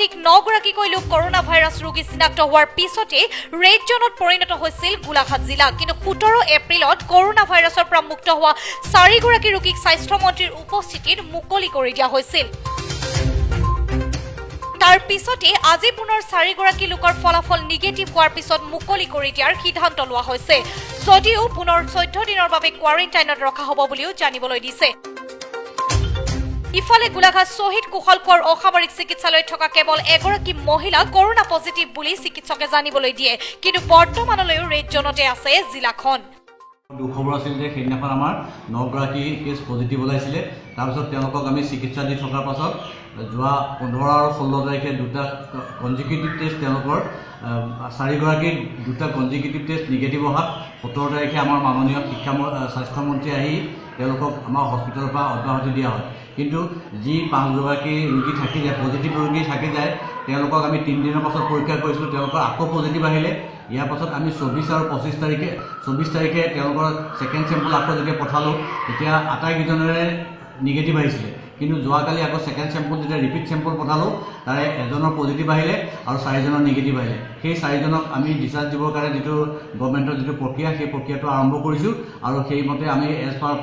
অধিক 9 গৰাকীকৈ লোক কৰোনা ভাইৰাছ ৰোগী চিনাক্ত হোৱাৰ পিছতে ৰেড জোনত পৰিণত হৈছিল গোলাঘাট জিলা। কিন্তু 17 এপ্ৰিলত কৰোনা ভাইৰাছৰ পৰা মুক্ত হোৱা 4 গৰাকী ৰোগীক স্বাস্থ্যমন্ত্ৰীৰ উপস্থিতিত মুকলি কৰি দিয়া হৈছিল। তাৰ পিছতে আজি পুনৰ 4 গৰাকী লোকৰ ফলাফল নিগেটিভ হোৱাৰ পিছত মুকলি কৰি দিয়াৰ সিদ্ধান্ত লোৱা হৈছে। যদিও পুনৰ 14 দিনৰ বাবে কোৱাৰেণ্টাইনত ৰখা হ'ব বুলিও জানিবলৈ দিছে। ইফালে গোলাঘাট শ্বহীদ কুশল কোঁৱৰ অসামৰিক চিকিৎসালয়ত থকা কেৱল এগৰাকী মহিলা কৰোনা পজিটিভ বুলি চিকিৎসকে জানিবলৈ দিয়ে। কিন্তু বৰ্তমানলৈও ৰেড জোনতে আছে জিলাখন। দুখবৰ আছিল যে সেইদিনাখন আমাৰ 9 গৰাকী কেছ পজিটিভ ওলাইছিলে। তাৰপিছত তেওঁলোকক আমি চিকিৎসা দি থকাৰ পাছত যোৱা 15 আৰু 16 তাৰিখে দুটা কনজিকিউটিভ টেষ্ট তেওঁলোকৰ 4 গৰাকীৰ দুটা কনজিকিউটিভ টেষ্ট নিগেটিভ অহাত 17 তাৰিখে আমাৰ মাননীয় স্বাস্থ্যমন্ত্ৰী আহি তেওঁলোকক আমাৰ হস্পিটেলৰ পৰা অব্যাহতি দিয়া হয়। কিন্তু যি 5 গৰাকী ৰোগী থাকি যায়, পজিটিভ ৰোগী থাকি যায়, তেওঁলোকক আমি 3 দিনৰ পাছত পৰীক্ষা কৰিছিলোঁ। তেওঁলোকৰ আকৌ পজিটিভ আহিলে। ইয়াৰ পাছত আমি 24 আৰু 24 তাৰিখে তেওঁলোকৰ ছেকেণ্ড চেম্পল আকৌ যেতিয়া পঠালোঁ, তেতিয়া আটাইকেইজনৰে নিগেটিভ আহিছিলে। কিন্তু যোৱাকালি আকৌ ছেকেণ্ড চেম্পল যেতিয়া ৰিপিট চেম্পল পঠালোঁ, তাৰে এজনৰ পজিটিভ আহিলে আৰু 4জনৰ নিগেটিভ আহিলে। সেই 4জনক আমি ডিচাৰ্জ দিবৰ কাৰণে যিটো গভৰ্ণমেণ্টৰ যিটো প্ৰক্ৰিয়া, সেই প্ৰক্ৰিয়াটো আৰম্ভ কৰিছোঁ আৰু সেইমতে আমি এজ পাৰ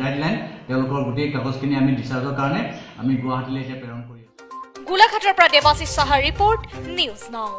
গাইডলাইন তেওঁলোকৰ গোটেই কাগজখিনি আমি ডিচাৰ্জৰ কাৰণে আমি গুৱাহাটীলৈ এতিয়া প্ৰেৰণ কৰি আছোঁ। গোলাঘাটৰ পৰা দেৱাশিষ সাহাৰ ৰিপৰ্ট, নিউজ নাও।